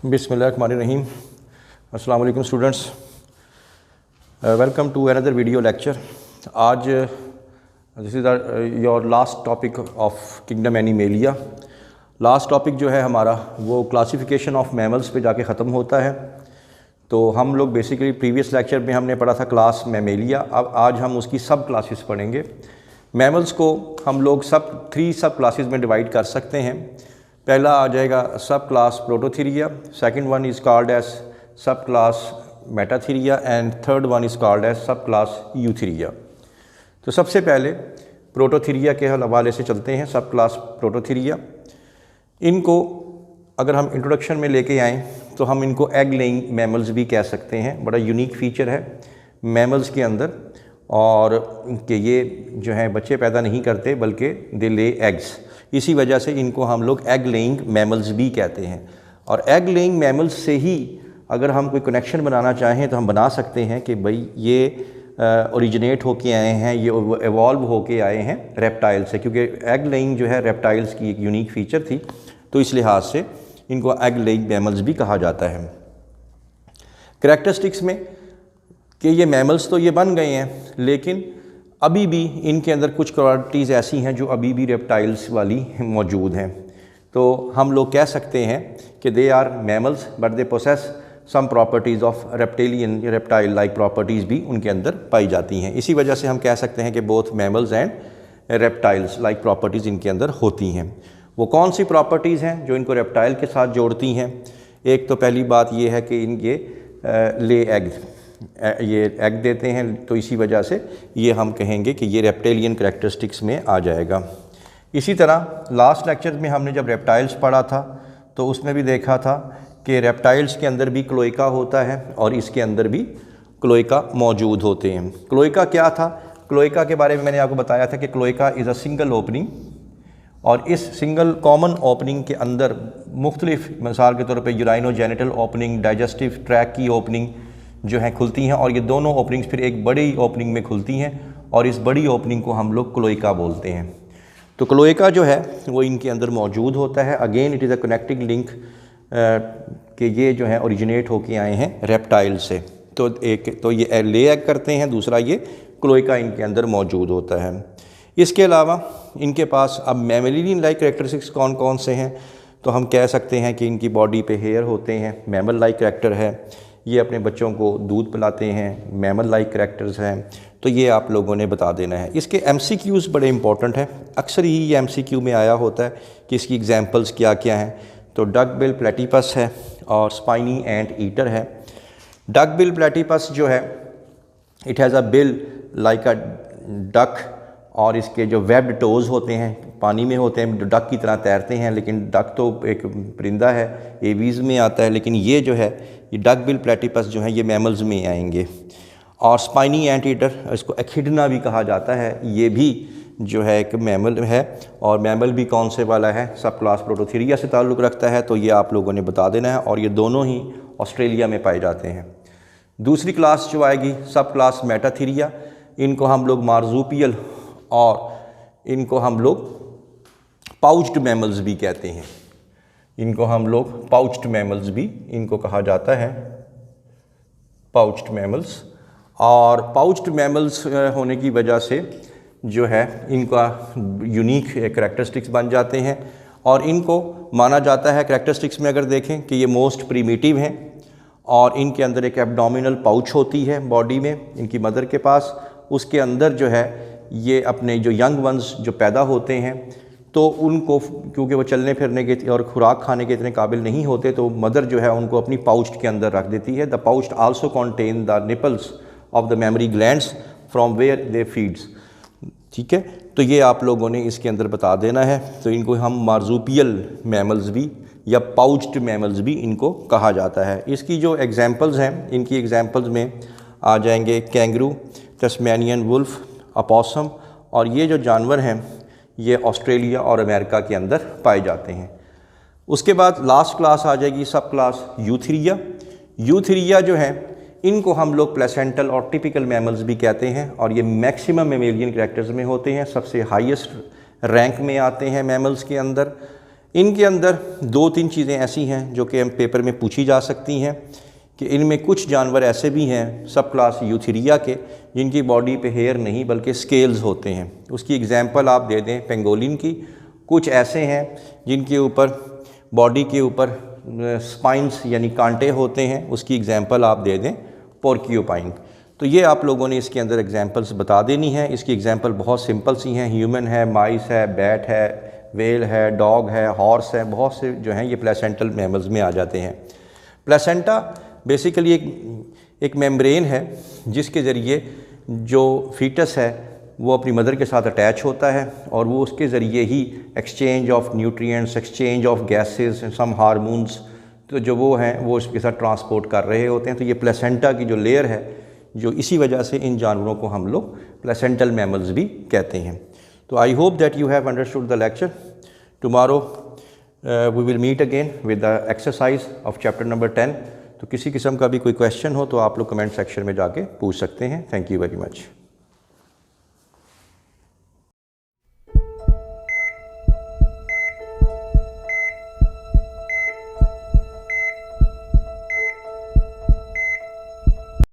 बिस्मिल्लाहिर्रहमानिर्रहीम। अस्सलाम वालेकुम students, welcome to another video lecture. आज this is your last topic of kingdom animalia. Last topic जो है हमारा वो क्लासिफिकेशन ऑफ मैमल्स पे जाके ख़त्म होता है। तो हम लोग बेसिकली प्रीवियस लेक्चर में हमने पढ़ा था क्लास मैमेलिया। अब आज हम उसकी सब क्लासेस पढ़ेंगे। मैमल्स को हम लोग थ्री सब क्लासेस में डिवाइड कर सकते हैं। पहला आ जाएगा subclass Prototheria, second one is called as subclass Metatheria and third one is called as subclass Eutheria. तो सबसे पहले प्रोटोथीरिया के हवाले से चलते हैं। सब क्लास प्रोटोथीरिया, इनको अगर हम इंट्रोडक्शन में लेके आएँ तो हम इनको एग लेइंग मैमल्स भी कह सकते हैं। बड़ा यूनिक फीचर है मैमल्स के अंदर, और कि ये जो है बच्चे पैदा नहीं करते बल्कि दे ले एग्स। इसी वजह से इनको हम लोग एग लेइंग मैमल्स भी कहते हैं। और एग लेइंग मैमल्स से ही अगर हम कोई कनेक्शन बनाना चाहें तो हम बना सकते हैं कि भाई ये ओरिजिनेट होके आए हैं, ये एवॉल्व होके आए हैं रेप्टाइल से, क्योंकि एग लेइंग जो है रेप्टाइल्स की एक यूनिक फीचर थी। तो इस लिहाज से इनको एग लेइंग मैमल्स भी कहा जाता है। करैक्टरिस्टिक्स में कि ये मैमल्स तो ये बन गए हैं, लेकिन अभी भी इनके अंदर कुछ क्वालिटीज़ ऐसी हैं जो अभी भी रेप्टाइल्स वाली मौजूद हैं। तो हम लोग कह सकते हैं कि they are mammals but they possess some properties of reptilian reptile like properties भी उनके अंदर पाई जाती हैं। इसी वजह से हम कह सकते हैं कि both mammals and reptiles like properties इनके अंदर होती हैं। वो कौन सी प्रॉपर्टीज़ हैं जो इनको रेप्टाइल के साथ जोड़ती हैं? एक तो पहली बात ये है कि इनके ले एग, ये एग देते हैं, तो इसी वजह से ये हम कहेंगे कि ये रेप्टेलियन करैक्टरिस्टिक्स में आ जाएगा। इसी तरह लास्ट लेक्चर में हमने जब रेप्टाइल्स पढ़ा था तो उसमें भी देखा था कि रेप्टाइल्स के अंदर भी क्लोएका होता है और इसके अंदर भी क्लोएका मौजूद होते हैं। क्लोएका क्या था? क्लोएका के बारे में मैंने आपको बताया था कि cloaca is a single opening, और इस सिंगल कॉमन ओपनिंग के अंदर मुख्तलिफ, मिसाल के तौर पे यूराइनोजेनिटल ओपनिंग, डाइजेस्टिव ट्रैक की ओपनिंग जो है खुलती हैं, और ये दोनों ओपनिंग्स फिर एक बड़ी ओपनिंग में खुलती हैं, और इस बड़ी ओपनिंग को हम लोग क्लोएका बोलते हैं। तो क्लोएका जो है वो इनके अंदर मौजूद होता है। Again it is a connecting link कि ये जो है ओरिजिनेट होके आए हैं रेप्टाइल से। तो एक तो ये ले एग करते हैं, दूसरा ये क्लोएका इनके अंदर मौजूद होता है। इसके अलावा इनके पास अब मैमेलियन लाइक करैक्टरिस्टिक्स कौन कौन से हैं? तो हम कह सकते हैं कि इनकी बॉडी पे हेयर होते हैं, मैमल लाइक करैक्टर है, ये अपने बच्चों को दूध पिलाते हैं, मैमल लाइक करैक्टर्स हैं। तो ये आप लोगों ने बता देना है। इसके MCQs बड़े इंपॉर्टेंट हैं, अक्सर ही ये MCQ में आया होता है कि इसकी एग्जांपल्स क्या क्या हैं। तो डक बिल प्लेटिपस है और स्पाइनी एंट ईटर है। डक बिल प्लेटिपस जो है it has a bill like a duck, और इसके जो वेब्ड टोज़ होते हैं पानी में होते हैं, डक की तरह तैरते हैं, लेकिन डक तो एक परिंदा है, एवीज़ में आता है, लेकिन ये जो है ये डक बिल प्लेटिपस जो है ये मैमल्स में आएंगे। और स्पाइनी एंट ईटर, इसको एखिडना भी कहा जाता है, ये भी जो है एक मैमल है। और मैमल भी कौन से वाला है? सब क्लास प्रोटोथीरिया से ताल्लुक़ रखता है। तो ये आप लोगों ने बता देना है, और ये दोनों ही ऑस्ट्रेलिया में पाए जाते हैं। दूसरी क्लास जो आएगी सब क्लास मेटाथीरिया, इनको हम लोग मार्जुपियल और इनको हम लोग पाउच्ड मैमल्स भी कहते हैं। इनको हम लोग पाउच्ड मैमल्स भी इनको कहा जाता है, पाउच्ड मैमल्स। और पाउच्ड मैमल्स होने की वजह से जो है इनका यूनिक करैक्टरिस्टिक्स बन जाते हैं, और इनको माना जाता है करैक्टरिस्टिक्स में अगर देखें कि ये मोस्ट प्रीमिटिव हैं, और इनके अंदर एक एब्डोमिनल पाउच होती है बॉडी में इनकी मदर के पास। उसके अंदर जो है ये अपने जो यंग वंस जो पैदा होते हैं तो उनको, क्योंकि वो चलने फिरने के और खुराक खाने के इतने काबिल नहीं होते, तो मदर जो है उनको अपनी पाउच के अंदर रख देती है। The pouch also contain the nipples of the mammary glands from where they feeds. ठीक है, तो ये आप लोगों ने इसके अंदर बता देना है। तो इनको हम मार्जुपियल मैमल्स भी या पाउच्ड मैमल्स भी इनको कहा जाता है। इसकी जो एग्जांपल्स हैं, इनकी एग्जांपल्स में आ जाएंगे कैंगरू, तस्मेनियन वुल्फ, अपोसम, और ये जो जानवर हैं ये ऑस्ट्रेलिया और अमेरिका के अंदर पाए जाते हैं। उसके बाद लास्ट क्लास आ जाएगी सब क्लास यूथीरिया। यूथीरिया जो है इनको हम लोग प्लेसेंटल और टिपिकल मैमल्स भी कहते हैं, और ये मैक्सिमम मैमेलियन करैक्टर्स में होते हैं, सबसे हाईएस्ट रैंक में आते हैं मैमल्स के अंदर। इनके अंदर 2-3 चीज़ें ऐसी हैं जो कि हम पेपर में पूछी जा सकती हैं कि इनमें कुछ जानवर ऐसे भी हैं सब क्लास यूथेरिया के जिनकी बॉडी पे हेयर नहीं बल्कि स्केल्स होते हैं। उसकी एग्जांपल आप दे दें पेंगोलिन की। कुछ ऐसे हैं जिनके ऊपर बॉडी के ऊपर स्पाइंस यानी कांटे होते हैं, उसकी एग्जांपल आप दे दें पोर्क्यूपाइन। तो ये आप लोगों ने इसके अंदर एग्जांपल्स बता देनी है। इसकी एग्जांपल बहुत सिंपल सी हैं, ह्यूमन है, माइस है, बैट है, वेल है, डॉग है, हॉर्स है, बहुत से जो हैं ये प्लेसेंटल मैमल्स में आ जाते हैं। प्लेसेंटा बेसिकली एक मेम्ब्रेन है जिसके ज़रिए जो फीटस है वो अपनी मदर के साथ अटैच होता है और वो उसके ज़रिए ही exchange of nutrients, exchange of gases, some hormones तो जो वो हैं वो इसके साथ ट्रांसपोर्ट कर रहे होते हैं। तो ये प्लेसेंटा की जो लेयर है, जो इसी वजह से इन जानवरों को हम लोग प्लेसेंटल मैमल्स भी कहते हैं। तो I hope that you have understood the lecture. Tomorrow we will meet again with the exercise of chapter number 10। तो किसी किस्म का भी कोई क्वेश्चन हो तो आप लोग कमेंट सेक्शन में जाके पूछ सकते हैं। Thank you very much.